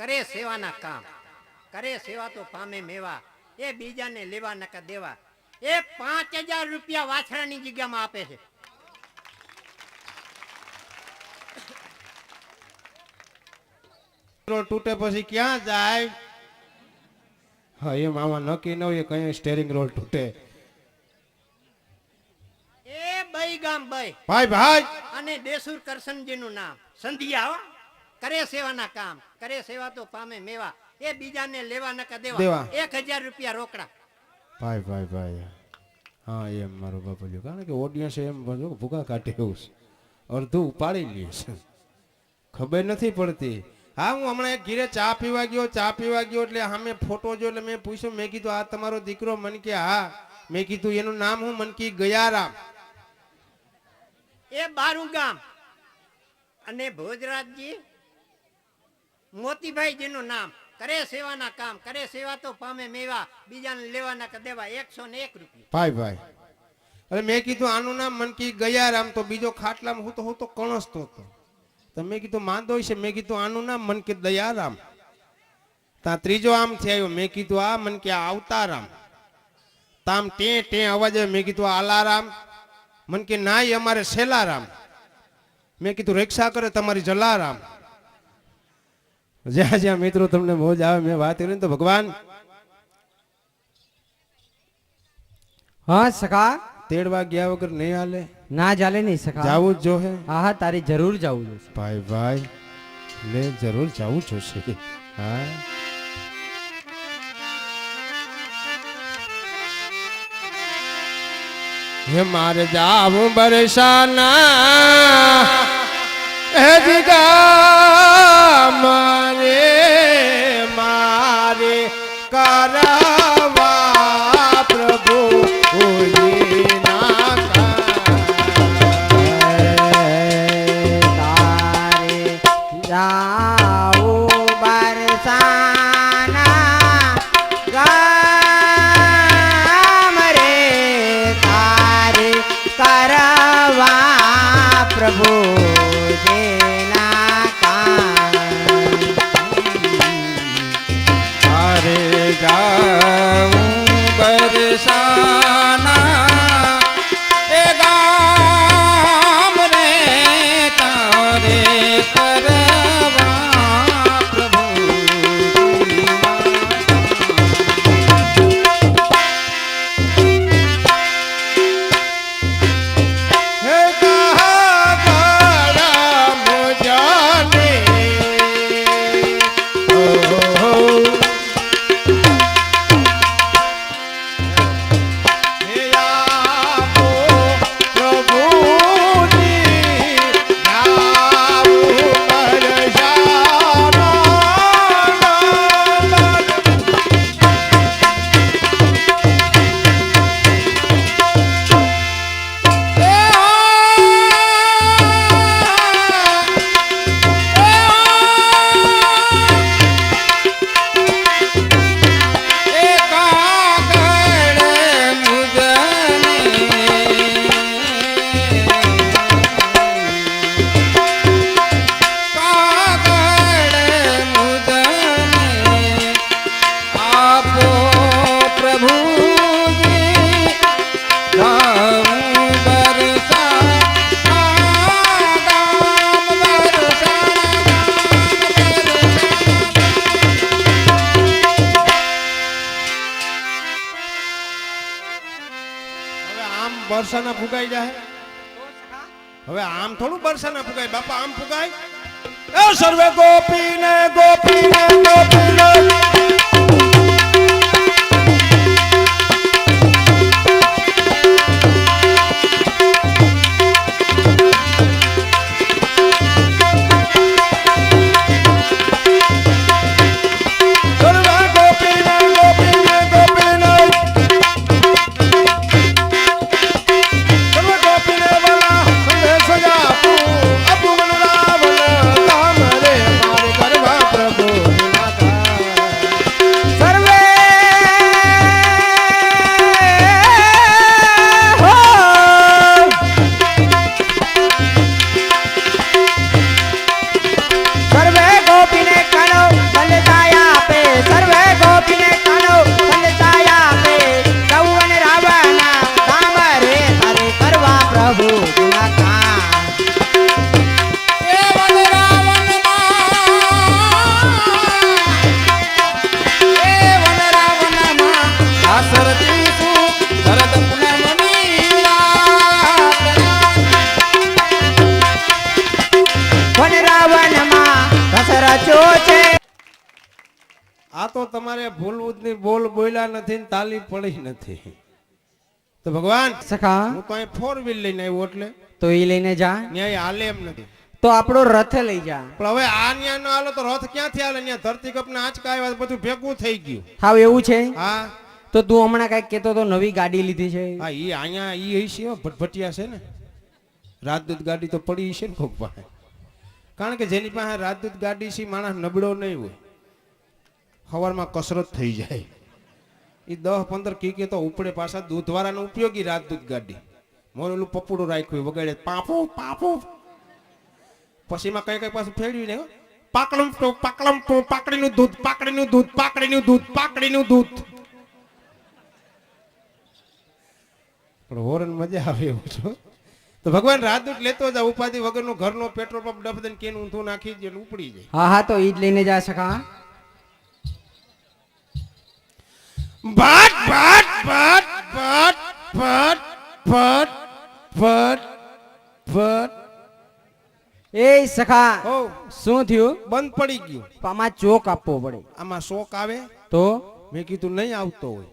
કરે સેવાના કામ, કરે સેવા તો પામે મેવા, એ બીજાને લેવા નકા દેવા. એ 5000 રૂપિયા વાછરાની જગ્યામાં આપે છે. તૂટે પછી ક્યાં જાય? હા એ મામા નક્કી ન હોય કઈ સ્ટેરિંગ રોલ તૂટે. એ બઈ ગામ બઈ ભાઈ ભાઈ અને દેસુર કરશનજીનું નામ સંધિયા, કરે સેવાના કામ, કરે સેવા તો પામે મેવા, એ બીજાને લેવા નકા દેવા. 1000 રૂપિયા રોકડા. ભાઈ ભાઈ ભાઈ હા એમ મારો બાપુ જો, કારણ કે ઓડિયન્સ એમ ભૂકા કાઢે એવું છે, અડધું ઉપાડી લે છે, ખબર નથી પડતી. હા હું હમણાં એક ઘીરે ચા પીવા ગયો એટલે સામે ફોટો જો એટલે મેં પૂછ્યું, મેં કીધું આ તમારો દીકરો? મન કે હા. મેં કીધું એનું નામ હું? મન કી ગયારામ. એ બારું ગામ અને ભોજરાજજી મોતીભાઈ જીનું નામ, કરે સેવાના કામ, કરે સેવા તો પામે મેવા, બીજાને લેવા નકા દેવા. 101 રૂપિયા. ભાઈ ભાઈ અરે મેં કીધું આનું નામ મન કી ગયારામ, તો બીજો ખાટલામાં હું તો કણસતો હતો. તો મેં કીધું માંદો છે, મેં કીધું આનું નામ મન કે દયારામ. ત્યાં ત્રીજો આમ થી આવ્યો, મેં કીધું આ મન કે આવતારામ. તામ ટે અવાજ આવ્યો, મેં કીધું આલારામ. મન કે ના અમારે સેલારામ. મેં કીધું રિક્ષા કરે તમારી જલારામ. જ્યાં જ્યાં મિત્રો તમને મોજ આવે મેં વાત કરી તો ભગવાન હા સખા તેડવા ગયા વગર નહીં હાલે. ના ચાલે નહીં સખા, જાવું જ જોહે. હા હા તારી જરૂર જવું જોશે. ભાઈ ભાઈ લે જરૂર જવું જોશે. હા હે મારે જાવું બરસાના હે જીગા મારે મારે કરવા પ્રભુ પ્રભુ જેના કામ મારે જાઉં બરસાના એ ગામ રે તારે કરવા પ્રભુ બરસાના ફુગાઈ જાય. હવે આમ થોડું બરસાના ફુગાય બાપા, આમ ફુગાય. એ સર્વે ગોપીને ગોપીને ગોપીને પ્રભુ છે. આ તો તમારે ભૂલવું જ નહીં, બોલ બોલ્યા નથી ને તાલી પડી નથી. તો ભગવાન સખા હું તો અહીં 4 વ્હીલ લઈને આવ્યો એટલે તો એ લઈને જા, ન્યાય હાલે એમ નથી. તો આપણો રથ લઈ જા. પણ હવે આ ન્યા ન હાલો તો રથ ક્યાંથી હાલે? ન્યા ધરતી કપના આંચકા આવ્યા બધું ભેગું થઈ ગયું. હાવ એવું છે? હા તો તું હમણાં કઈક કેતો તો નવી ગાડી લીધી છે. હા ઈ અહીંયા ઈ છે ભટભટિયા છે ને, રાજદૂત ગાડી તો પડી છે ને કોક પાસે. કારણ કે જેની પાસે રાજદૂત ગાડી છે માણસ નબળો નહીં હોય, સવારમાં કસરત થઈ જાય. એ 10-15 કીકે તો ઉપડે પાછા. દૂધવાળાનો ઉપયોગી રાજદૂત ગાડી. મોરેલું પપડું રાખ્યું વગાડે પાપો પાપો, પછી માં કઈ કઈ પાછું ફેરવી ને પાકડમ પાકડમ પાકડીનું દૂધ પાકડીનું દૂધ પાકડીનું દૂધ પાકડીનું દૂધ. પણ હોરન મજા આવે એવું છો. તો ભગવાન રાજદૂત લેતો જા, ઉપાધિ વગરનું ઘરનો પેટ્રોલ પંપ ડફ દઈને કેનું ઊંધું નાખી દે ઉપડી જાય. હા હા તો ઈ જ લઈને જા સખા. ભટ ભટ ભટ ભટ ભટ ભટ ભટ ભટ. એ સખા ઓ શું થયું? બંધ પડી ગયું. આમાં ચોક આપવો પડે. આમાં શોક આવે? તો મેં કીધું નહીં આવતો હોય.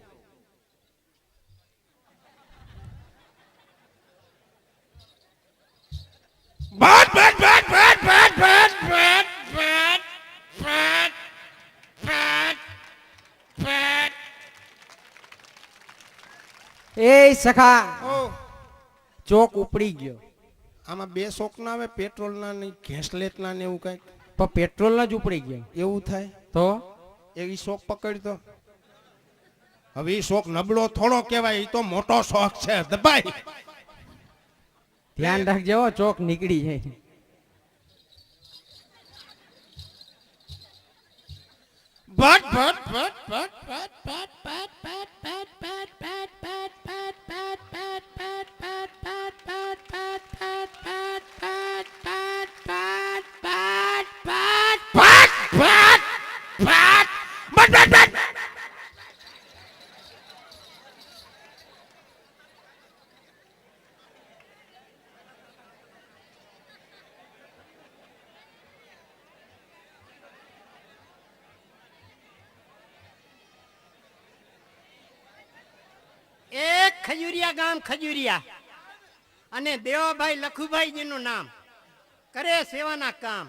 ભટ ભટ ભટ ભટ ભટ ભટ ભટ ભટ ભટ ભટ. એ સખા ઓ ચોક ઉપડી ગયો. આમાં 2 શોક ના આવે, પેટ્રોલ ના નહીં ઘેસલેટ ના ને એવું કઈક પણ પેટ્રોલ જ ઉપડી ગયો. એવું થાય. તો એવી શોક પકડ તો હવે ઈ શોક નબળો થોડો કહેવાય, ઈ તો મોટો શોખ છે. દબાઈ ધ્યાન રાખજે હો, ચોક નીકળી જાય. ભટ ભટ ભટ ભટ એક ખજુરિયા ગામ ખજુરિયા અને દેવાભાઈ લખુભાઈ જીનું નામ. કરે સેવાના કામ,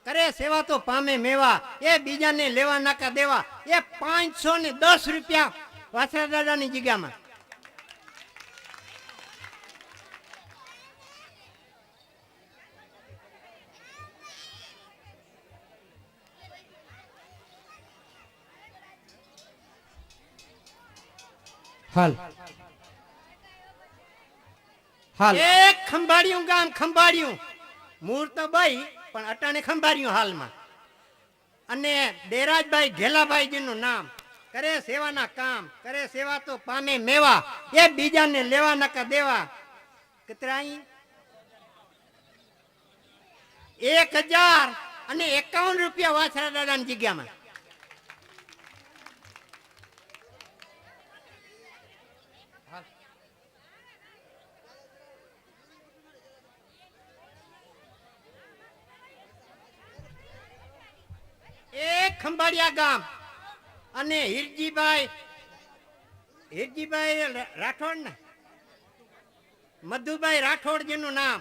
કરે સેવા તો પામે મેવા. એ બીજાને લેવા નાકા દેવા. એ 510 રૂપિયા વાસરા દાદાની જગ્યામાં. હાલ હાલ. એક ખંભાળિયું ગામ ખંભાળિયું, મૂળ તો ભાઈ પણ અટાણે ખંભાળિયું હાલમાં. અને દેરાજભાઈ ઘેલાભાઈ જીનું નામ. કરે સેવાના કામ, કરે સેવા તો પામે મેવા. એ બીજાને લેવા નકા દેવા. કેટલાઈ 1051 રૂપિયા વાછરા દાદાની જગ્યામાં. એક ખંભાળિયા ગામ અને હિરજીભાઈ રાઠોડ ને મધુભાઈ રાઠોડ જીનું નામ.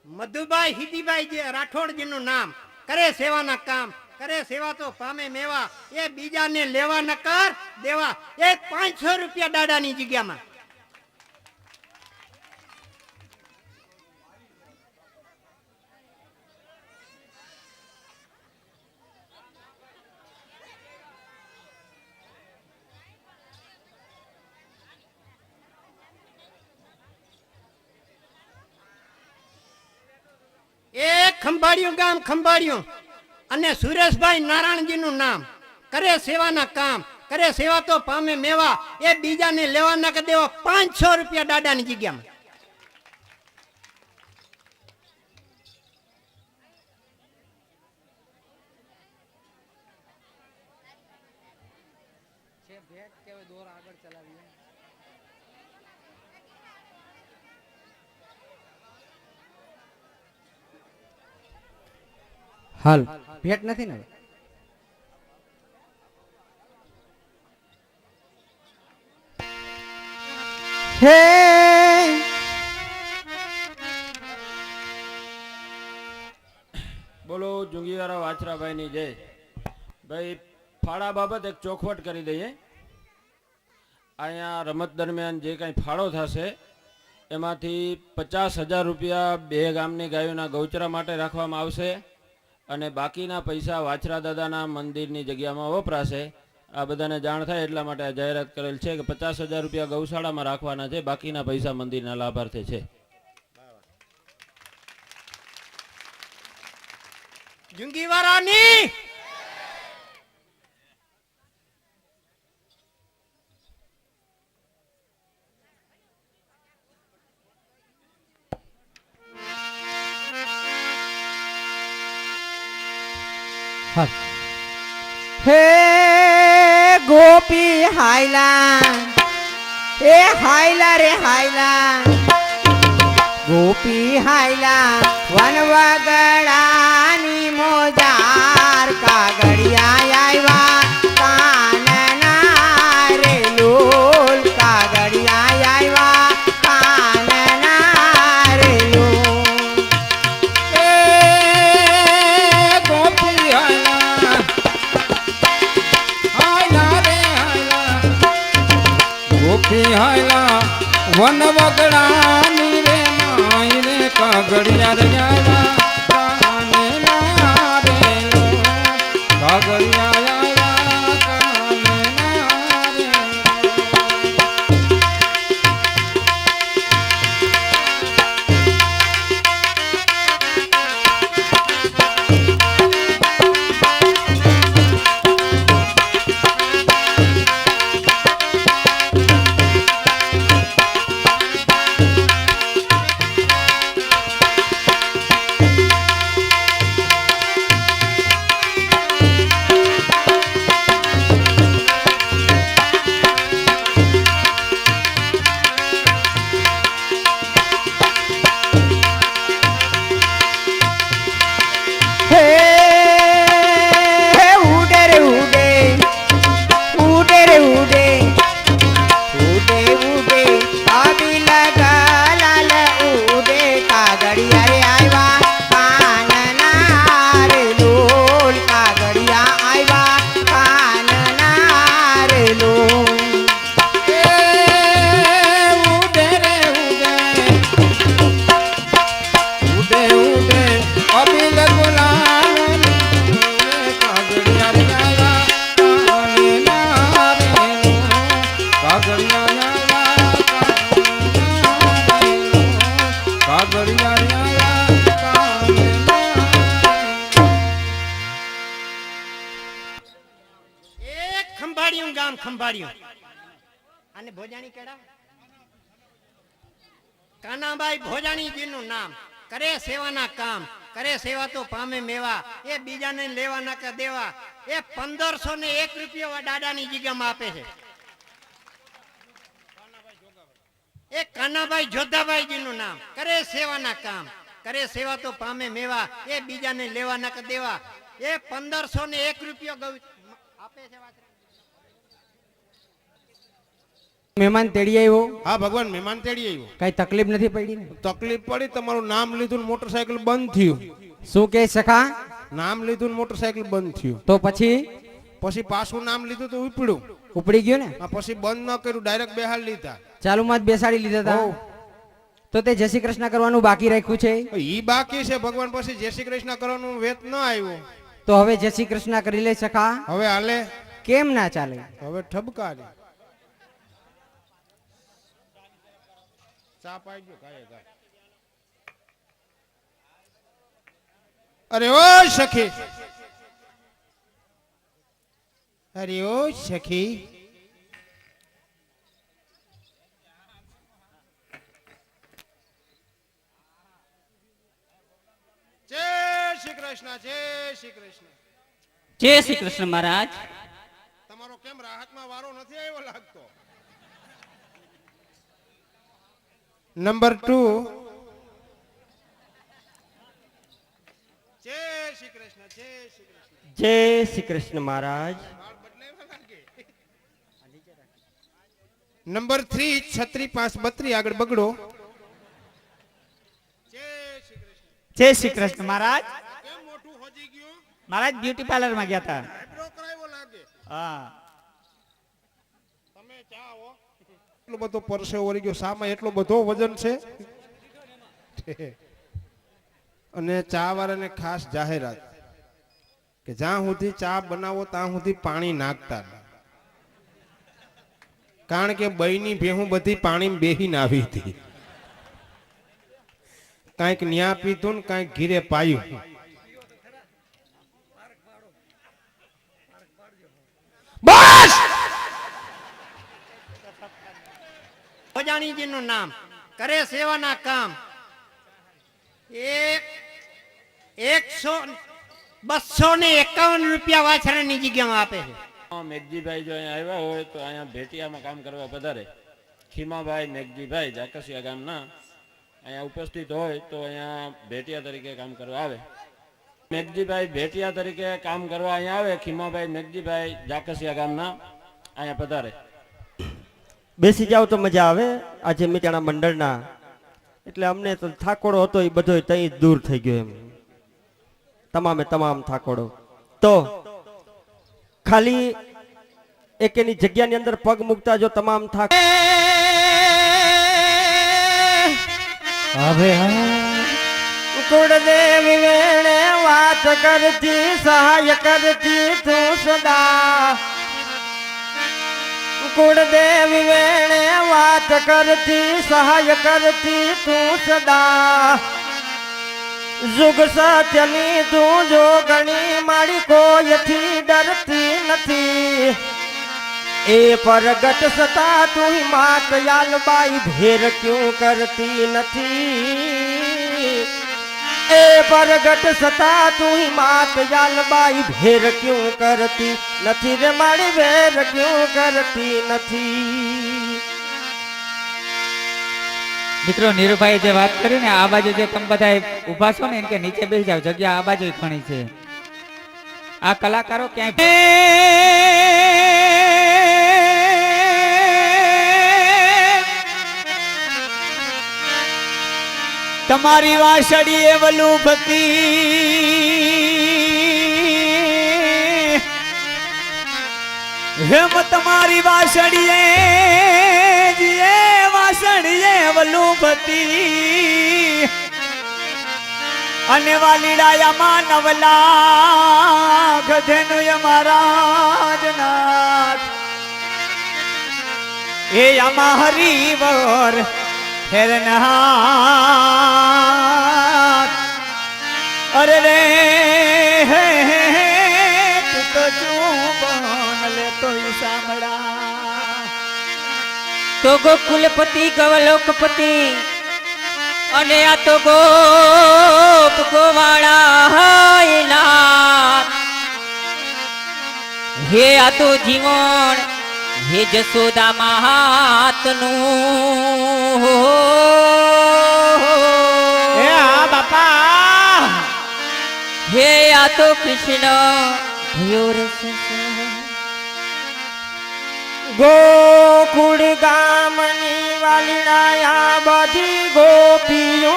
મધુભાઈ હિદીભાઈ રાઠોડ જીનું નામ. કરે સેવાના કામ, કરે સેવા તો પામે મેવા. એ બીજાને લેવા નકર દેવા. એ 500 રૂપિયા દાદાની જગ્યામાં. એક ખંભાળિયું ગામ ખંભાળિયું અને સુરેશભાઈ નારાયણજીનું નામ. કરે સેવાના કામ, કરે સેવા તો પામે મેવા. એ બીજાને લેવા ના કે દેવા. 500 રૂપિયા દાદાની જગ્યામાં. હાલ ભેટ નથી ને હવે? હે બોલો જુંગીવાળા વાછરાભાઈની જય. ભાઈ ફાળા બાબત એક ચોખવટ કરી દઈએ. અહીંયા રમત દરમિયાન જે કાંઈ ફાળો થશે એમાંથી 50,000 રૂપિયા બે ગામની ગાયોના ગૌચરા માટે રાખવામાં આવશે અને બાકીના પૈસા વાછરા દાદાના મંદિરની જગ્યામાં વપરાશે. આ બધાને જાણ થાય એટલા માટે આ જાહેરાત કરેલ છે કે 50,000 રૂપિયા ગૌશાળામાં રાખવાના છે, બાકીના પૈસા મંદિરના લાભાર્થે છે. જુંગીવારાની હાલ. હે ગોપી હાયલા, એ હાયલા રે હાયલા, ગોપી હાયલા વનવગડાની મોજાર કાગડિયા આવ્યા કાનના રે લોલ, કાગડિયા આવ્યા કાનના રે લોલ. એ ગોપી હાયલા, હાયલા રે હાયલા, ગોપી હાયલા વન વગડાની રે માઈ રે કાગડિયા રે આયલા કાને ના રે લો, કાગડિયા આયલા કાને ના રે લો. એક ખંભાળિયું ગામ ખંભાળિયું અને ભોજાણી કેડા કાનાબાઈ ભોજાણીજીનું નામ. કરે સેવાના કામ, કરે સેવા તો પામે મેવા, એ બીજાને લેવા ના કે દેવા. એ 1501 રૂપિયો આ દાદાની જગ્યામાં આપે છે. એ કાનાભાઈ જોધાભાઈજીનું નામ. કરે સેવાના કામ, કરે સેવા તો પામે મેવા, એ બીજાને લેવા ના કે દેવા. એ 1501 રૂપિયો આપે છે. મહેમાન તેડી આવ્યો, હા ભગવાન મહેમાન તેડી આવ્યો. કઈ તકલીફ નથી પડી ને? તકલીફ પડી, તમારું નામ લીધું ને મોટરસાયકલ બંધ થયું. શું કે સખા? નામ લીધું ને મોટરસાયકલ બંધ થયું. તો પછી પછી પાછું નામ લીધું તો ઉપડ્યું. ઉપડી ગયો ને? આ પછી બંધ ન કર્યું, ડાયરેક્ટ બેહાડ લીધા. ચાલુમાં જ બેસાડી લીધા હતા. હોવ. તો તે જય શ્રી કૃષ્ણ કરવાનું બાકી રાખ્યું છે? ઈ બાકી છે ભગવાન. પછી જય શ્રી કૃષ્ણ કરવાનું વેત ન આવ્યો. તો હવે જય શ્રી કૃષ્ણ કરી લે સખા. હવે હાલે? કેમ ના ચાલે? હવે ઠબકા દે. ચા પાઈ ગયો કાય કાય. અરે ઓ સખી, અરે ઓ સખી, જય શ્રી કૃષ્ણ, જય શ્રી કૃષ્ણ. જય શ્રી કૃષ્ણ મહારાજ. તમારો કેમ રાહતમાં વારો નથી આવ્યો લાગતો? નંબર 2. જય શ્રી કૃષ્ણ, જય શ્રી કૃષ્ણ. જય શ્રી કૃષ્ણ મહારાજ. નંબર 3 છત્રી 532 આગળ બગડો. જય શ્રી કૃષ્ણ મહારાજ. મહારાજ બ્યુટી પાર્લર માં ગયા હતા. હા. એટલો બધો પરસેવો વળી ગયો, સામાં એટલો બધો વજન છે. અને ચા વાળાને ખાસ જાહેરાત કે જ્યાં સુધી ચા બનાવો ત્યાં સુધી પાણી નાખતા નહીં. કારણ કે બઈની ભેહું બધી પાણીમાં બેહીને આવી હતી. કાંઈક ન્યા પીધું ને કાંઈક ઘીરે પાયું. બસ ભોજાણીજીનું નામ, કરે સેવાના કામ. 251 રૂપિયા વાછરાની જગ્યામાં આપે છે. મેઘજીભાઈ જો અહીંયા આવ્યા હોય તો અહીંયા ભેટિયામાં કામ કરવા પધારે. ખીમાભાઈ મેઘજીભાઈ જાકસિયા ગામના અહીંયા ઉપસ્થિત હોય તો અહીંયા ભેટિયા તરીકે કામ કરવા આવે. મેઘજીભાઈ ભેટિયા તરીકે કામ કરવા અહીંયા આવે. ખીમાભાઈ મેઘજીભાઈ જાકસિયા ગામના અહીંયા પધારે. બેસી જાવ તો મજા આવે. આજે મિત્યાણા મંડળના એટલે અમને તો થાકોડો હતો એ બધો તઈ દૂર થઈ ગયો. એમ તમામે તમામ થાકોડો તો ખાલી એક એની જગ્યાની અંદર પગ મૂકતા જો તમામ થાક હવે કુળદેવી વેણે વાત કરતી સહાય કરતી તું સદા. કુળદેવી વેણે વાત કરતી સહાય કરતી તું સદા. જુગ સત્યની તું જો ગણી મારી કોઈથી ડરતી નથી. એ પરગટ સતા તું માત યાલબાઈ ભેર ક્યું કરતી નથી. એ પરગટ સતા તું માત યાલબાઈ ભેર ક્યું કરતી નથી રે મારી ભેર ક્યું કરતી નથી. મિત્રો નીરુભાઈ જે વાત કરી ને આ બાજુ જે તમે બધા ઉભા છો ને એને કે નીચે બેસી જાવ, જગ્યા આ બાજુ ઘણી છે. આ કલાકારો ક્યાંય તમારી વાસળી એ વલુભતી હેમ તમારી વાસળી એ વાસળી વલુભતી અને વાલીડાયા માનવલા ગધેનું મહારાજ નાથ એ આમાં હરિવર હેરનાથ. અરે રે હે તું તો ચૂબન લે તો સાંભળા. તો ગોકુલપતિ ગવલોકપતિ અને આ તો ગોપ ગોવાળા હે આ તો જીવન હે જસોદા મહાતનું હે આ બાપા હે આ તો કૃષ્ણ ભયો રે ગોકુળ ગામની વાલીડાયા બધી ગોપીઓ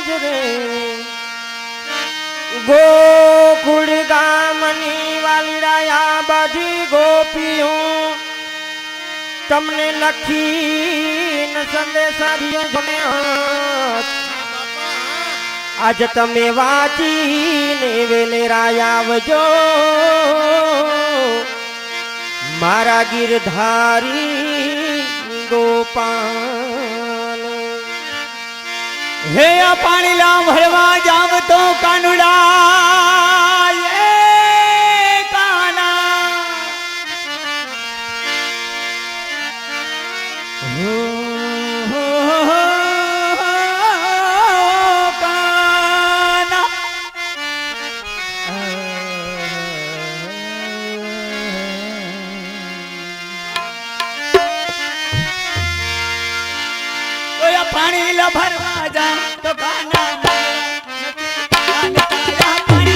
જ રે. ગોકુળ ગામની વાલીડાયા બધી ગોપીઓ તમને લખીને સંદેશા આજ તમે વાંચીને વેલેરાય આવજો મારા ગીરધારી ગોપાલ. હે આ પાણી લાવ ભરવા જાવ તો કાનુડા એ કાના કાના પાણી લા ભરવા જા તો કાના પાણી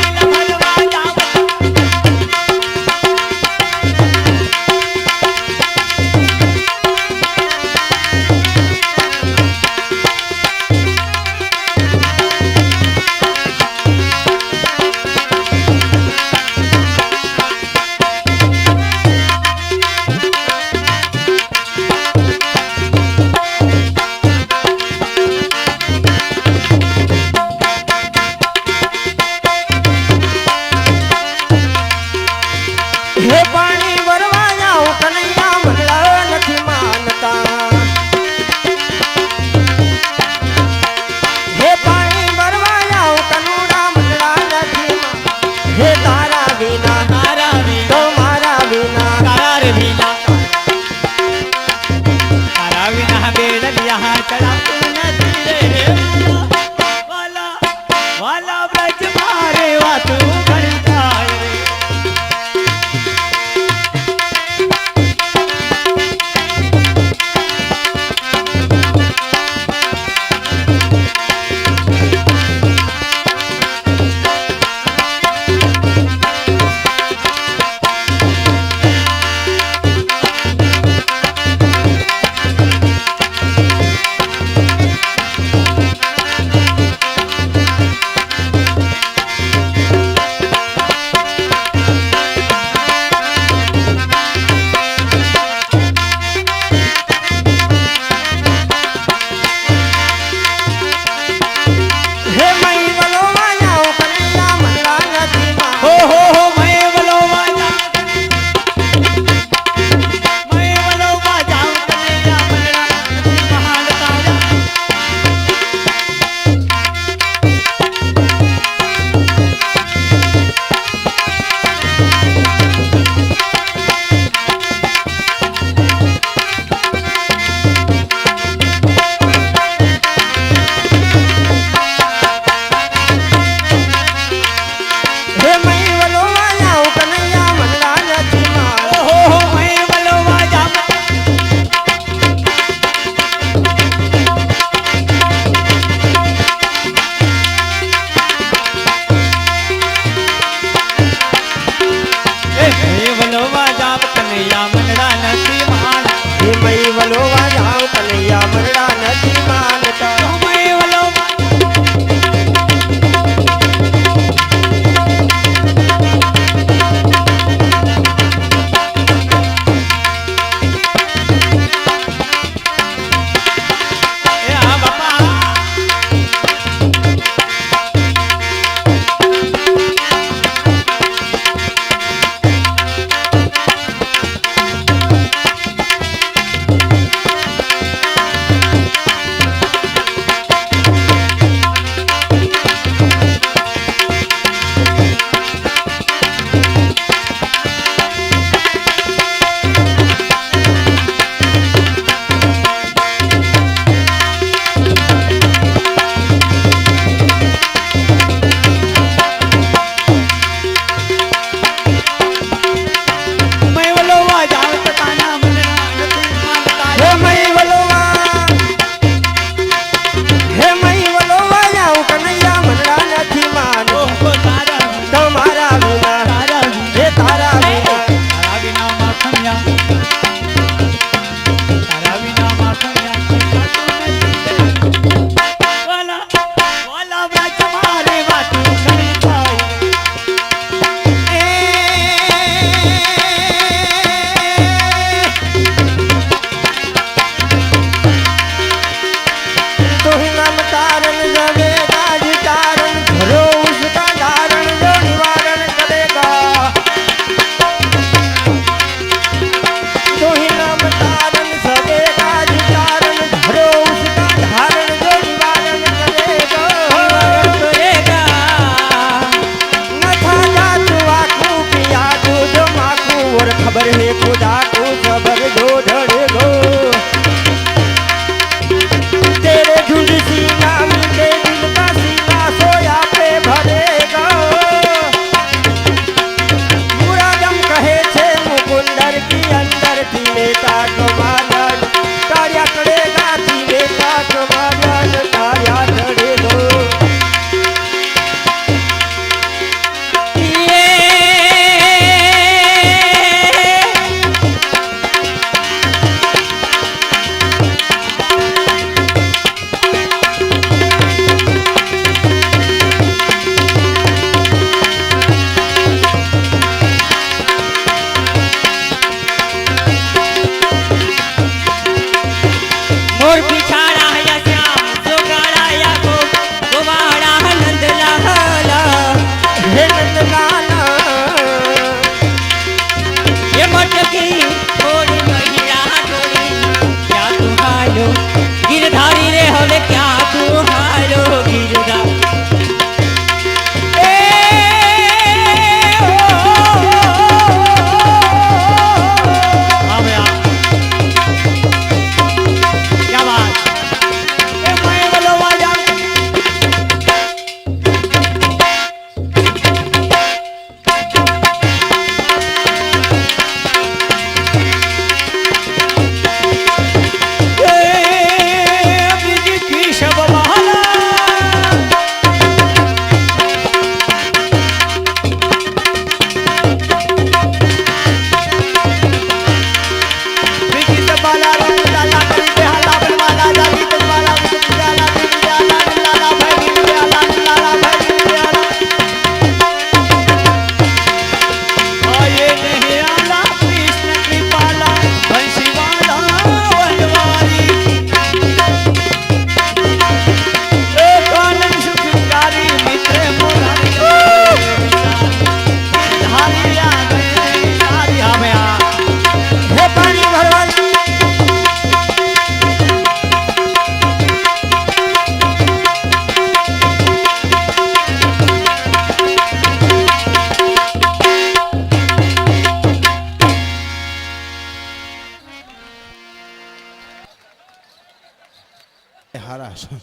હારા છે,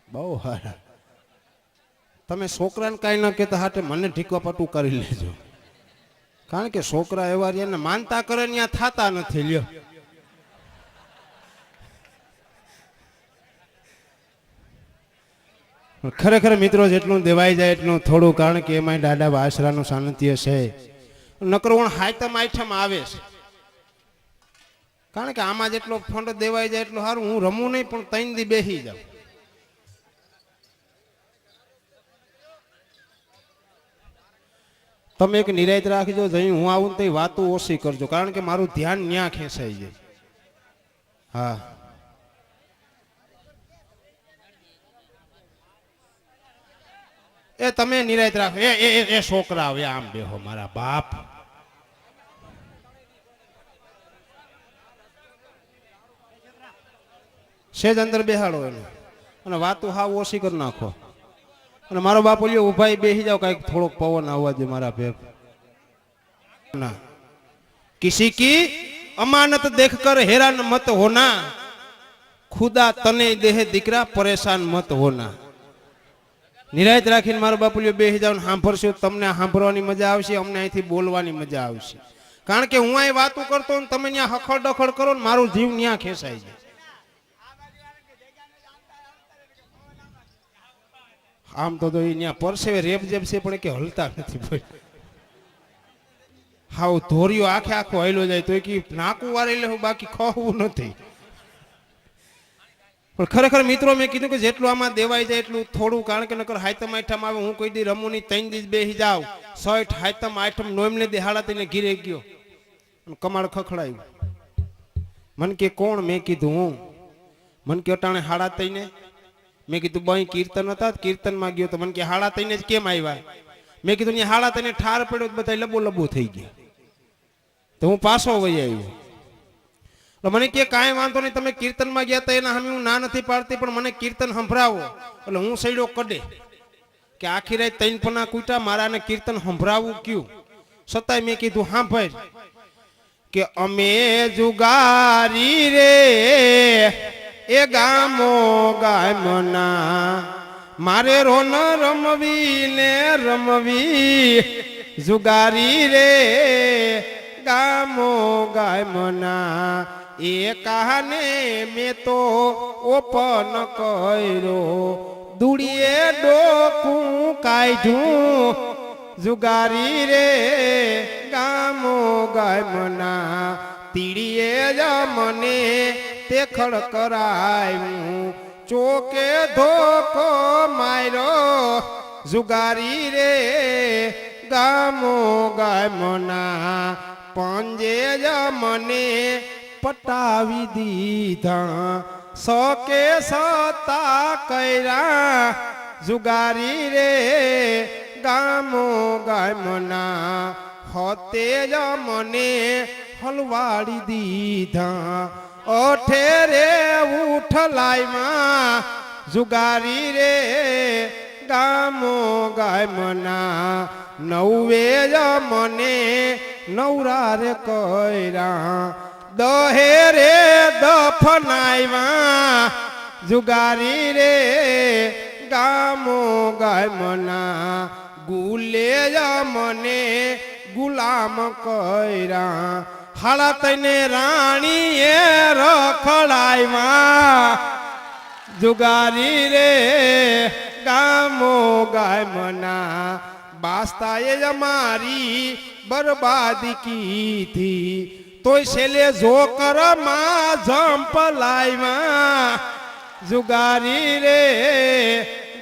બહુ હારા. તમે છોકરાને કાંઈ ન કહેતા હાટે મને ઢીકવા પટું કરી લેજો, કારણ કે છોકરા એવા રહ્યા ને માનતા કરે ને ત્યાં થાતા નથી. લ્યો ખરેખર મિત્રો જેટલું દેવાઈ જાય એટલું થોડું, કારણ કે એમાં દાદા વાસરાનું સાનિધ્ય છે. નકર વણ હાયતમ આઈટમ આવે છે, કારણ કે આમાં જેટલો ફંડ દેવાઈ જાય એટલું સારું. હું રમું નહીં પણ 3 દી બેસી જાઉં. તમે એક નિરાયત રાખજો, જઈ હું આવું તો વાતો ઓછી કરજો, કારણ કે મારું ધ્યાન ન્યા ખેંચાઈ જાય. હા એ તમે નિરાયત રાખો. એ છોકરા હવે આમ બેહો મારા બાપ. સેજ અંદર બેહાડો એને અને વાતો હાવ ઓછી કરી નાખો. અને મારો બાપ બોલ્યો ઉભા બેસી જાઓ, કઈક થોડોક પવન આવવા દે મારા ભેગ. ના કિસી કી અમાનત દેખ કર હેરાન મત હોના, ખુદા તને દેહ દીકરા પરેશાન મત હોના. નિરાયત રાખીને મારો બાપ બોલ્યો બેસી જાઓ, સાંભળશો તમને સાંભળવાની મજા આવશે, અમને અહીંથી બોલવાની મજા આવશે. કારણ કે હું અહીં વાતો કરતો ને તમે ત્યાં હખડ ડખડ કરો ને મારું જીવ ત્યાં ખેંચાઈ જાય. આમ તો અહીંયા પરસેવે રેપ જેબ છે પણ કે હલતા નથી ભાઈ. હાવ ધોરિયો આખે આખો હલ્યો જાય તો કે નાકું વારે લે, બાકી ખવું નથી. પણ ખરેખર મિત્રો મેં કીધું કે જેટલું આમાં દેવાઈ જાય એટલું થોડું, કારણ કે નકર હાયતમ આઠમ આવે. હું કોઈ દી રમું નહીં, 3 દી બેસી જાવ. 60 હાયતમ આઠમ નોમને દેહાડા થઈને ઘીરે ગયો, કમાડ ખખડાયું. મન કે કોણ? મેં કીધું હું. મન કે અટાણે હાડા થઈને. મેં કીધું બઈ કીર્તન હતા, કીર્તનમાં ગયો તો મને કે હાડા થઈને જ કેમ આવ્યા? મેં કીધું ને હાડા થઈને ઠાર પડ્યો, બધા લબો લબો થઈ ગયા. તો હું પાછો વહી આવ્યો. મને કે કાંઈ વાંધો નહીં, તમે કીર્તનમાં ગયા તો એના સામે હું ના નથી પાડતી, પણ મને કીર્તન સંભળાવો. એટલે હું સૈડો કડે કે આખી રાત 3 પના કૂટા, મારાને કીર્તન સંભળાવવું કયું? છતાંય મેં કીધું હા ભાઈ કે અમે જુગારી રે એ ગામો ગામના, મારે રોન રમવી ને રમવી જુગારી રે ગામો ગામના. એ કહાને મેં તો ઓપન કર્યો, દુડીએ ડોકું કાઢ્યું જુગારી રે ગામો ગામના. તીડીએ જ મને તે ખડકરાયું, ચોકે ધોકો માર્યો જુગારી રે ગામો ગામના. પંજે જ મને પટાવી દીધા, સકે સતા કર્યા જુગારી રે ગામો ગામના. હોતે જ મને હલવાડી દીધા, ઓઠે રે ઉઠલાઈમાં જુગારી રે ગામો ગામના. નવે જ મને નવરા રે કર્યા, દહે રે દફનાઈમાં જુગારી રે ગામો ગામના. ગુલે જ મને ગુલામ કર્યા, હાડા તને રાણીએ રખડાઈમાં જુગારી રે ગામો ગામના. બાસ્તાએ જ મારી બરબાદી કીધી, તોય છેલ્લે જોકરમાં જંપ લાઈમાં જુગારી રે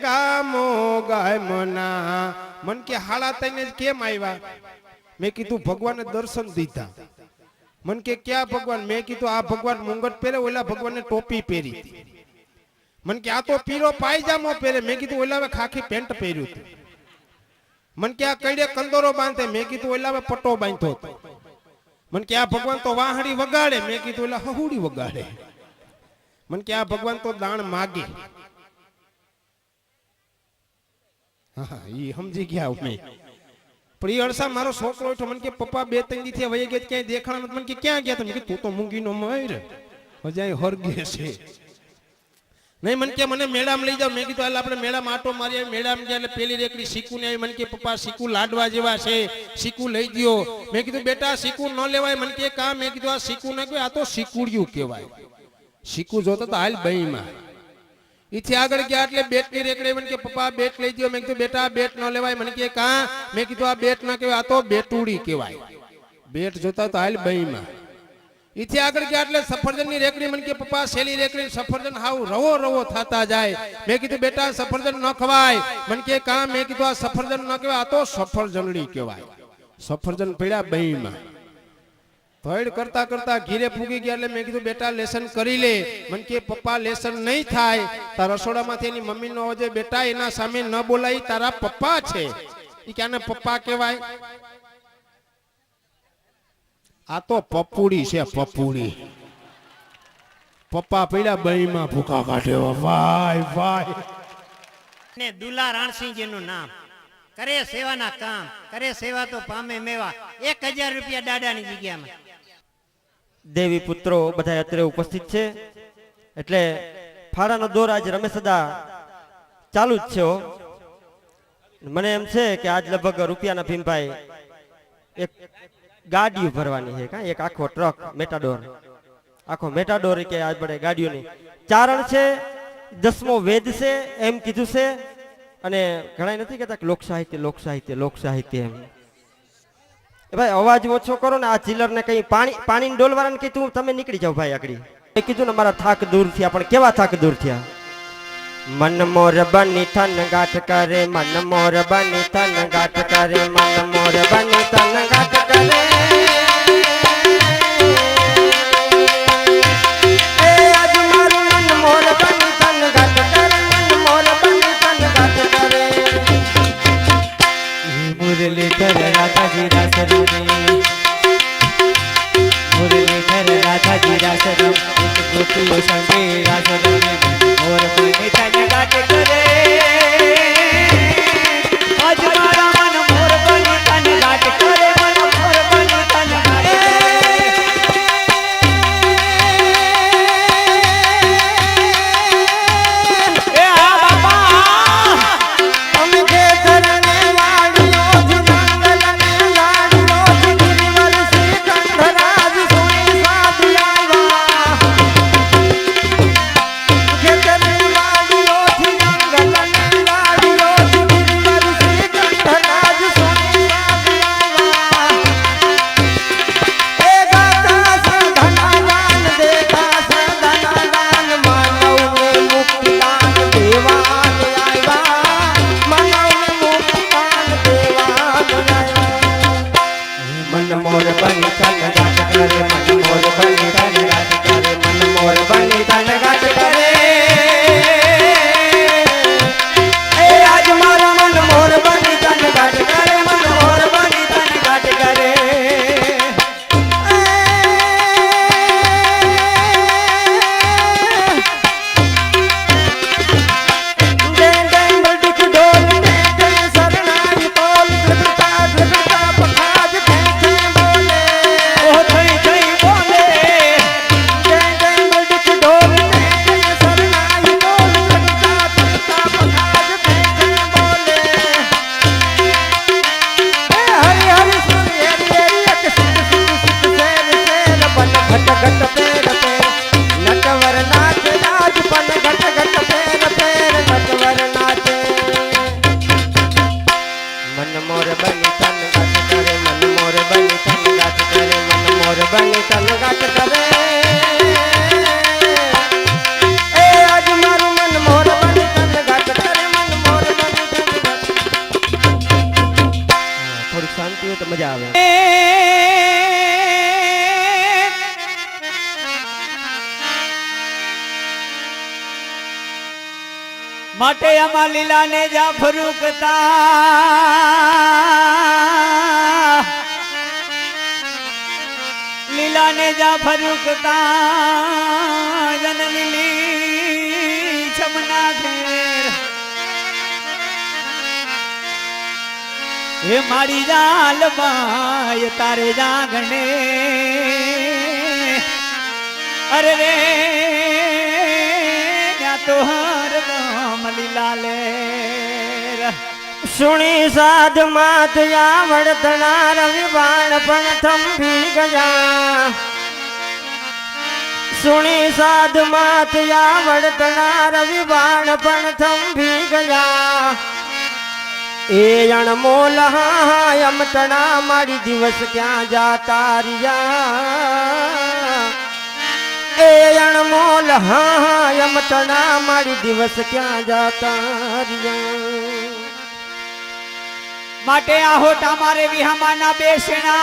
ગામો ગામના. મન કે હાડા તને જ કેમ આવ્યા? મેં કીધું ભગવાને દર્શન દીધા. મન કે ક્યાં ભગવાન? મેં કીધું આ ભગવાન મુંગટ પહેરે, ઓલા ભગવાનને ટોપી પહેરી હતી. મન કે આ તો પીરો પાયજામો પહેરે. મેં કીધું ઓલા ખાખી પેન્ટ પહેર્યું હતું. મન કે આ કઈડે કંદોરો બાંધે. મેં કીધું ઓલા પટ્ટો બાંધતો હતો. મન કે આ ભગવાન તો વાહડી વગાડે. મેં કીધું ઓલા હહુડી વગાડે. મન કે આ ભગવાન તો દાણ માગે. હા ઈ સમજી ગયા મેં. પણ એ અડસા મારો છોકરો ઉઠો. મને કે પપ્પા 2-3 દી થી વહી ગયા, ક્યાંય દેખાણા નથી. મને કે ક્યાં ગયા તમે? તું તો મૂંગીનો મર હજાય હરગે છે. નહીં મને કે મને મેળામાં લઈ જાઓ. મેં કીધું હાલ આપણે મેળામાં આટો મારીએ. મેળામાં ગયા એટલે પેલી રેકડી શીકુ ને આવી. મને કે પપ્પા શીકુ લાડવા જેવા છે, શીકુ લઈ દ્યો. મેં કીધું બેટા શીકુ ન લેવાય. મને કે કા? મેં કીધું આ શીકુ ન કહેવાય, આ તો શીકુડિયું કહેવાય. શીકુ જોતો તો હાલ બહીમાં. ઈથી આગળ ગયા એટલે બેટની રેકડી. મને કે પપ્પા બેટ લઈ દ્યો. મેં કીધું બેટા બેટ ન લેવાય. મને કે કા? મેં કીધું આ બેટ ન કહેવાય, આ તો બેટુડી કહેવાય. બેટ જોતા તો હાલ બહીમાં. ઈથી આગળ ગયા એટલે સફરજનની રેકડી. મને કે પપ્પા શેલી રેકડી સફરજન હાવ રવો રવો થતા જાય. મેં કીધું બેટા સફરજન ન ખવાય. મને કે કા? મેં કીધું આ સફરજન ન કહેવાય, આ તો સફરજનડી કહેવાય. સફરજન પડ્યા બહીમાં. ભેડ કરતા કરતા ઘીરે ફૂગી ગયા એટલે મેં કીધું બેટા લેસન કરી લે. મને કે પપ્પા લેસન નહીં થાય. તારા રસોડામાંથી એની મમ્મી નો અવાજ, બેટા એના સામે ન બોલાય, તારા પપ્પા છે. ઈ કે આને પપ્પા કહેવાય? આ તો પપ્પુડી છે, પપ્પુડી. પપ્પા પડ્યા બહીમાં ભૂકા કાઢ્યો. ભાઈ ભાઈ ને દુલા રાણસિંહજીનું નામ. કરે સેવાના કામ, કરે સેવા તો પામે મેવા. 1000 રૂપિયા દાદાની જગ્યામાં. દેવી પુત્રો બધા અત્યારે ઉપસ્થિત છે એટલે ફાળાનો દોર આજ રમેશદા ચાલુ જ છે. મને એમ છે કે આજ લગભગ રૂપિયાના ભીમભાઈ એક ગાડીઓ ભરવાની છે. કા એક આખો ટ્રક મેટાડોર, આખો મેટાડોર કે આજ બડે ગાડીઓની ચારણ છે. 10મો વેદ છે એમ કીધું છે. અને ઘણા નથી કહેતા કે લોક સાહિત્ય લોક સાહિત્ય લોક સાહિત્ય એમ. એ ભાઈ અવાજ ઓછો કરો ને. આ ચિલર ને કઈ પાણી ડોલવાળાને કીધું તમે નીકળી જાવ ભાઈ આગળ. એ કીધું ને મારા થાક દૂર થયા. પણ કેવા થાક દૂર થયા? મન મોર બની થન ગાંઠ કરે, મન મોર બની થન ગાંઠ કરે, મન મોર બની થન ગાંઠ કરે. એ આજ મારું મન મોર બની થન ગાંઠ કરે, મન મોર બની થન ગાંઠ કરે. મુરલીધર રાધાજી રાસરણી, મુરલીધર રાધાજી રાસરણી, ગોપીઓ સંગે રાસરણી, મોર બની તન ગાંઠ કરે. આજ મારા મન મોર બની તન ગાંઠ કરે, મન મોર બની તન ગાંઠ કરે. એ આ બાપા અમે જે ધરને વાડીઓ જંગલ ને લાડીઓ ગિરિવર શ્રી કંઠરાજ સોની સાથી આવ્યા. જે ધરને વાડીઓ જંગલ ને લાડીઓ ગિરિવર શ્રી કંઠરાજ સોની સાથી આવ્યા. એ ગાતા સંધનાદાન દેતા સંધનાદાન માનવને મુક્તિદાન દેવાન આવ્યા. માનવને મુક્તિદાન દેવાન આવ્યા. મન મોર બની તન ગાંઠ કરે, મન મોર બની તન ગાંઠ કરે, મન મોર બની તન ગાંઠ કરે. એ આજ મારા મન મોર બની તન ગાંઠ કરે, મન મોર બની તન ગાંઠ કરે. ડેં ડેં બલડીક ડોલ, ડેં ડેં શરણાઈ તોલ, ધ્રુતા ધ્રુતા પખાજ થઈ થઈ બોલે. ઓ થઈ થઈ બોલે. ડેં ડેં બલડીક ડોલ, ડેં ડેં શરણાઈ તોલ, ધ્રુતા ધ્રુતા પખાજ થઈ થઈ બોલે. એ હરી હરી સુરી હરી હરી એક સિદ્ધ સિદ્ધ સિદ્ધ શેર શેર બન ઘટ ઘટ પેર પેર નટવર નાચ રાજ બન ઘટ ઘટ પેર પેર નટવર નાચે. મન મોર બની તન ગાંઠ કરે, મન મોર બની તન ગાંઠ કરે, મન મોર બની તન ગાંઠ કરે. એ આજ મારું મન મોર બની તન ગાંઠ કરે, મન મોર બની તન ગાંઠ. થોડી શાંતિ હોય તો મજા આવે. માટે આમાં લીલા ને જા ફરુકતા, લીલા ને જા ફરુકતા, જન લીલી છમના ઘેર. હે મારી જાલ બાય તારે જાગણે, અરે રે તો હર ગામ લીલા લેર સુણી સાધ માથયા વડતણા રવિ બાણ પણ થંભી ગયા સુણી સાધ માથયા વડતણા રવિ બાણ પણ થંભી ગયા એ અણમોલ અમતણા મારી દિવસ ક્યાં જાતા રહ્યા એ અણમોલ અમતણા મારી દિવસ ક્યાં જાતા રહ્યા માટે આ હોટા મારે વિહામાના બેસણા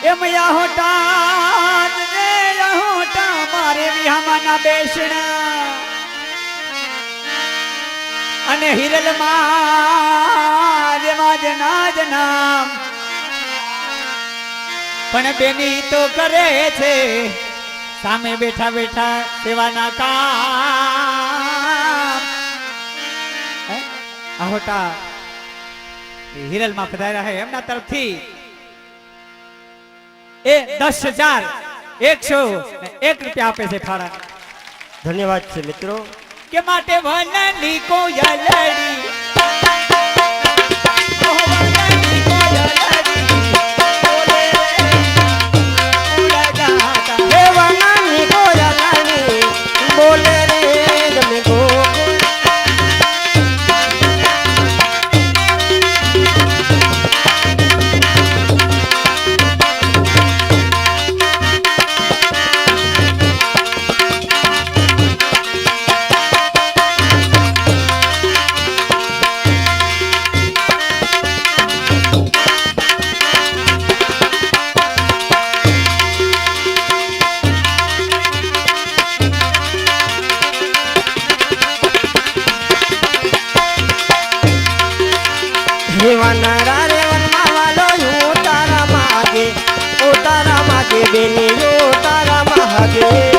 એમ આ હોટા મારે વિહામાના બેસણા અને હિરલ માં જના જનામ પણ બેની તો કરે છે સામે બેઠા બેઠા સેવાના કામ ahoટા હિરલ માં પધાર્યા હે એમના તરફથી એ 10,101 રૂપિયા આપે છે ફાળા ધન્યવાદ છે મિત્રો કે માટે વનની કોયલડી બોલે રે તમે ગોકુળ બેની યો તારા માગે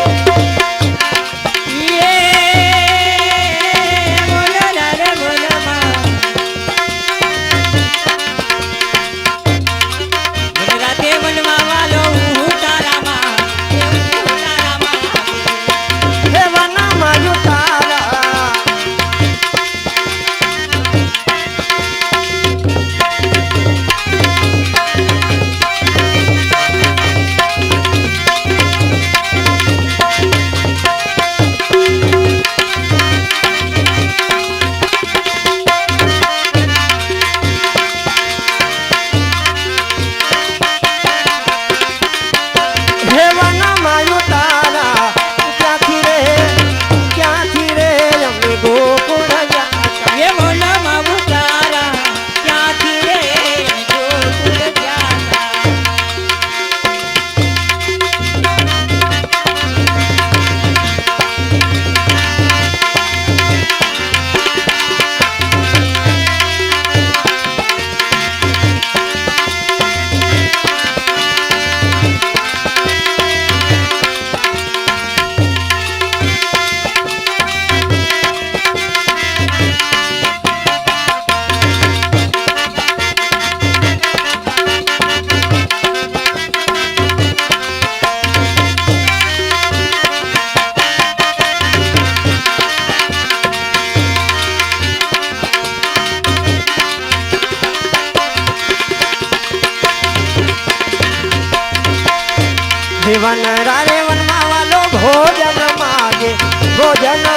વન રારે વનમાં વાલો ભોજન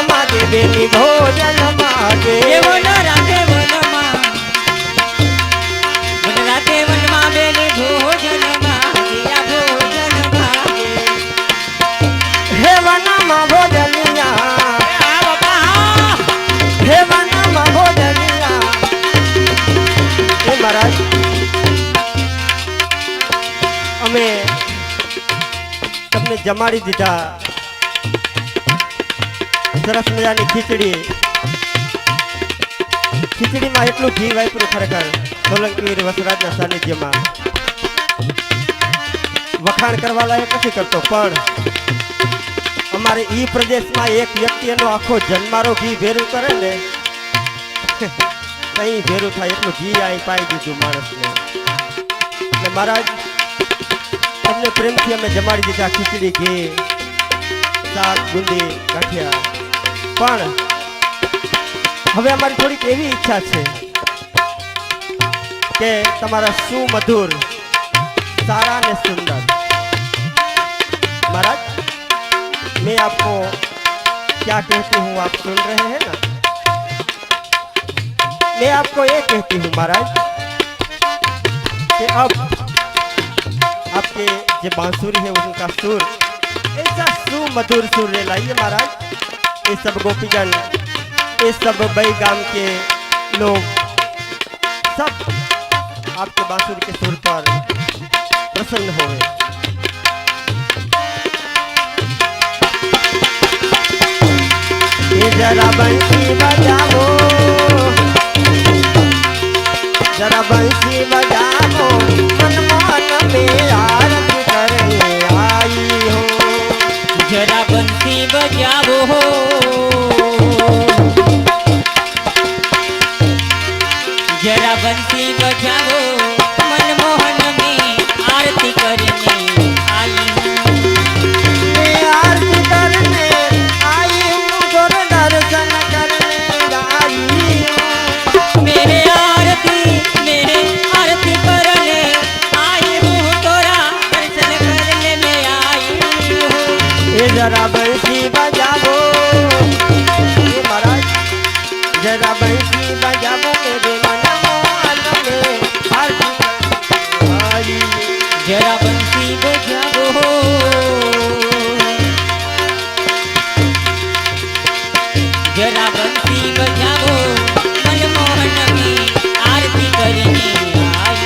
માગે બેની ભોજન માગે વન રાતે વનમાં બેની ભોજન માગે હે વનમાં ભોજનિયા હે વનમાં ભોજનિયા હે મહારાજ અમે તમને જમાડી દીધા સરસ મજાની ખીચડીમાં એટલું ઘી વાપર્યું ખરેખર સોલંકી વસરાજના સાનિધ્યમાં વખાણ કરવા લાયક નથી કરતો પણ અમારે ઈ પ્રદેશમાં એક વ્યક્તિ એનો આખો જન્મારો ઘી ભેરું કરે ને કઈ ભેરું થાય એટલું ઘી અહીં પાઈ દીધું માણસને એટલે મહારાજ તમને પ્રેમથી અમે જમાડી દીધા ખીચડી ઘી શાક બુંદી ગાંઠિયા. પણ હવે અમારી થોડીક એવી ઈચ્છા છે કે તમારા સુમધુર सारा ने सुंदर महाराज मैं आपको क्या कहती हूँ आप सुन रहे हैं ना. मैं आपको ये कहती हूँ महाराज कि अब आपके जो बांसुरी है उनका सुर ऐसा सुमधुर सुर ले लाइए महाराज. ये सब गोपीगण ये सब बई गांव के लोग सब आपके बांसुरी के सुर पर प्रसन्न होवे. ये जरा बंसी बजाओ, जरा बंसी बजाओ, मनमोहन में आरती करने आई हो. जरा बंसी बजाओ हो, जरा बंसी बजाओ, मनमोहन में आरती करने आई हूँ. मैं आरती करने आई हूँ, गोर दर्शन करने आई हूँ. मेरे आरती करने आई हूँ, तोरा दर्शन करने में आई हूँ. ये जरा बंसी बजाओ, ये महाराज जरा बंसी बजाओ मेरे मनमोहन में आरती करने आई. जरा बंसी बजाओ हो, जरा बंसी बजाओ, मनमोहन में आरती करने आई.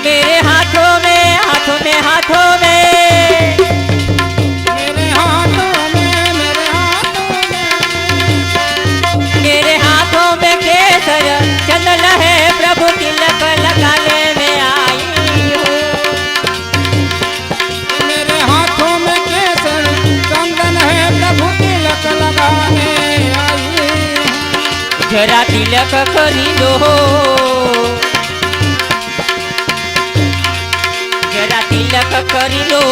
मेरे हाथों में हाथों में हाथों में मेरे हाथों में मेरे हाथों में मेरे हाथों में केसर चंदन है, प्रभु तिलक लगाने में आई हूँ. मेरे हाथों में केसर चंदन है, प्रभु तिलक लगाने आई. जरा तिलक करी दो, जरा तिलक करी लो,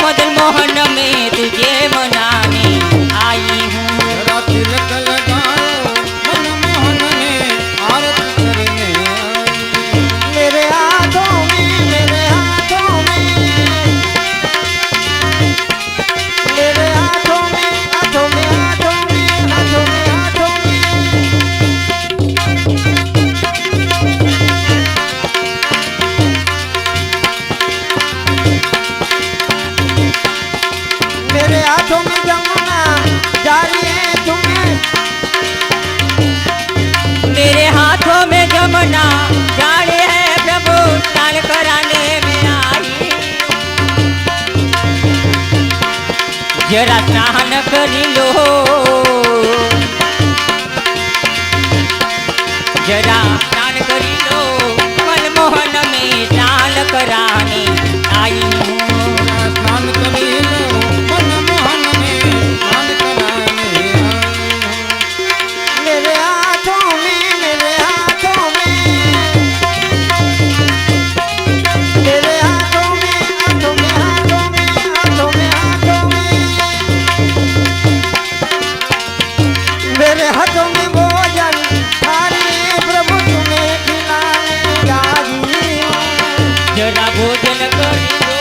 मदन मोहन में तुझे मनाने आई हूँ. जरा तिलक लगाओ, मनमोहन में आरती करने आई. मेरे हाथों में मेरे हाथों में मेरे हाथों में हाथों में हाथों में हाथों में हाथों में मेरे हाथों में जमुना जारी है तुम्हें. मेरे हाथों में जमुना जाने है, प्रभु स्नान कराने में आई. जरा स्नान करी लो, जरा स्नान करी लो, मनमोहन में स्नान कराने आई हूँ. स्नान करी लो, मनमोहन में स्नान कराने आई. मेरे हाथों में मेरे हाथों में मेरे हाथों में हाथों में हाथों में हाथों में हाथों में मेरे हाथों में भोजन थाली प्रभु तुम्हें खिलाने आई हूँ. जरा भोजन करी लो,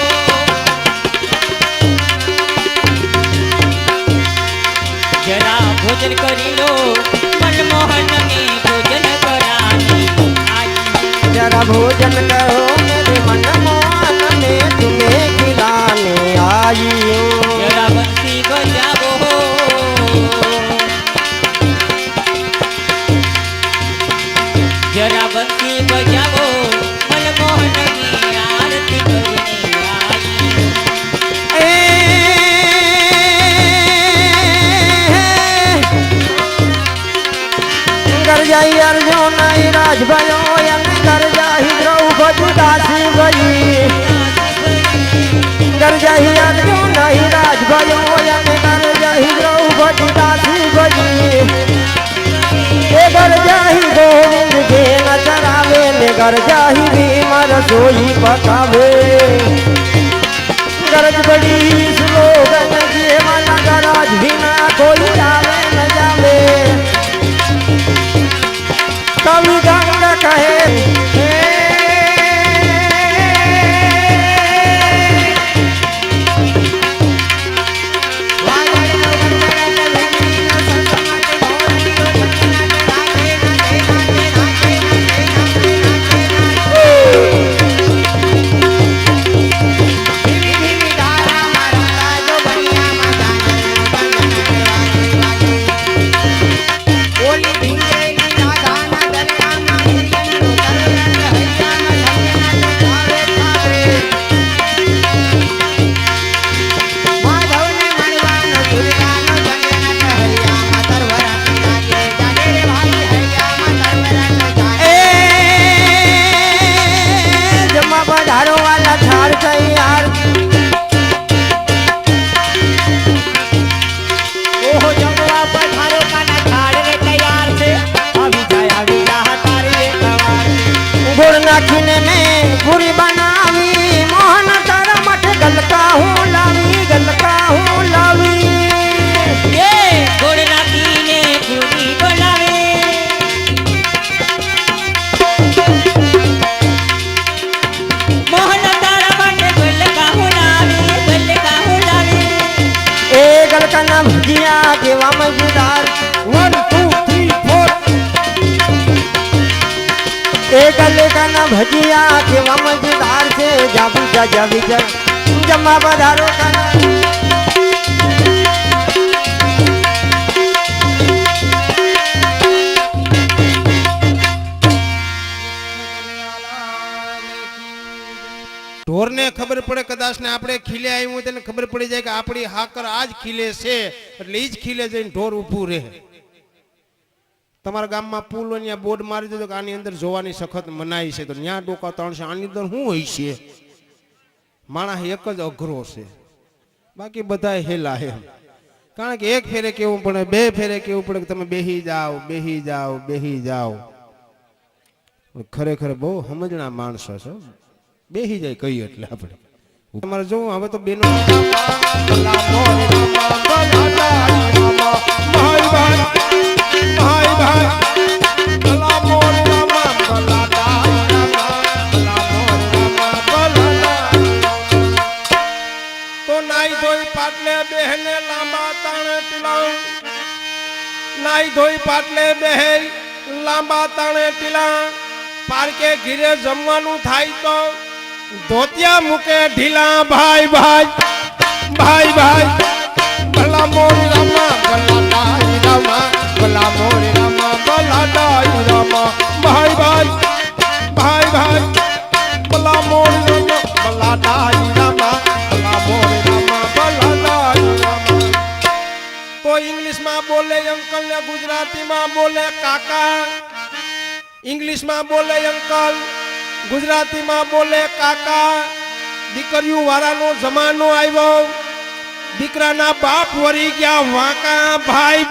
जरा भोजन करी लो, मनमोहन में भोजन कराने आई हूँ. जरा भोजन करो मेरे मनमोहन में तुम्हें खिलाने आई हूँ. जरा बंसी बजाओ हो, जरा बंसी बजाओ, मनमोहन રાજભાઈઓ એમને ઘર જાહી દ્રૌપદી દાસી ગઈ ઘર જાહી અર્જુન નહીં રાજભાઈઓ એમને ઘર જાહી દ્રૌપદી દાસી ગઈ એ ઘર જાહી ગોવિંદ ઘેન ચરાવે ને ઘર જાહી ભીમ રસોઈ પકાવે ગરજ બડી સ્લોગન જેવાના ગરજ વિના કોઈ આવે ન જાવે કવિ ગંગ કહે નાખીને મેં પૂરી બનાવી મોહન તારા માટે ગલકા હું લાવી એ ગોળ નાખીને પૂરી બનાવે મોહન તારા માટે ગલકા હું લાવી એ ગલકાના ભજીયા કેવા મજેદાર 1 2 3 4 એ ગલકાના ભજીયા કેવા મજેદાર છે જાવી જા જમવા પધારો કાના ઢોરને ખબર પડે કદાચ ને આપણે ખીલે આવ્યું હોય તેને ખબર પડી જાય કે આપણી હાકર આજ ખીલે છે એટલે ઈ જ ખીલે જઈને ઢોર ઊભું રહે તમારા ગામમાં પુલ હોય ત્યાં બોર્ડ મારી દીધો કે આની અંદર જોવાની સખત મનાઈ છે તો ત્યાં ડોકા તણશે આની અંદર શું હોય છે માણસ એક જ અઘરો છે બાકી બધા હેલા હે કારણ કે એક ફેરે કેવું પડે બે ફેરે કેવું પડે કે તમે બેહી જાઓ ખરેખર બહુ સમજણા માણસો છો બેહી જાય કઈ એટલે આપણે તમારે જોવું હવે તો બેનો તો નાઈ ધોઈ પાટલે બેહને લાંબા તાણે ટીલા નાઈ ધોઈ પાટલે બેહે લાંબા તાણે ટીલા પારકે ઘીરે જમવાનું થાય તો ધોતિયા મૂકે ઢીલા ભાઈ ભલા મોરી રામા ભલા ડાઈ રામા ભલા મોરી રામા ભલા ડાઈ રામા ભાઈ ભલા મોરી રામા ભલા ડાઈ રામા ભલા મોરી રામા ભલા ડાઈ રામા તો ઇંગ્લિશમાં બોલે અંકલ ને ગુજરાતીમાં બોલે કાકા ઇંગ્લિશમાં બોલે અંકલ ગુજરાતીમાં બોલે કાકા દીકરીઓ વાળાનો જમાનો આવ્યો દીકરાના બાપ વરી ગયા વાંકા ભાઈ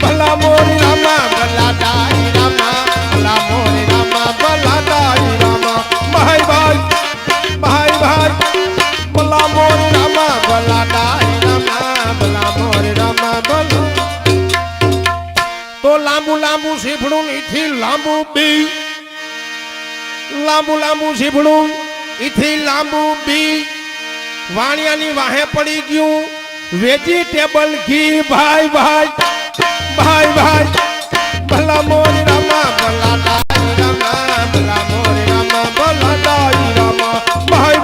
ભલા મોરી રામા ભલા ડાઈ રામા ભલા મોરી રામા ભલા ડાઈ રામા ભાઈ ભલા મોરી રામા ભલા ડાઈ રામા ભલા મોરી રામા ભલા તો લાંબુ સીફડું ઈથી લાંબુ સીફડું ઈથી લાંબુ બી વાણિયાની વાહે પડી ગયું વેજીટેબલ ઘી ભાઈ ભલા મોરી રામા ભલા ડાઈ રામા ભલા મોરી રામા ભલા ડાઈ રામા ભાઈ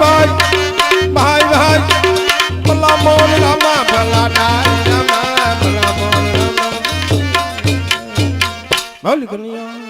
ભલા મોરી રામા ભલા ડાઈ રામા ભલા મોરી રામા બોલ કન્યા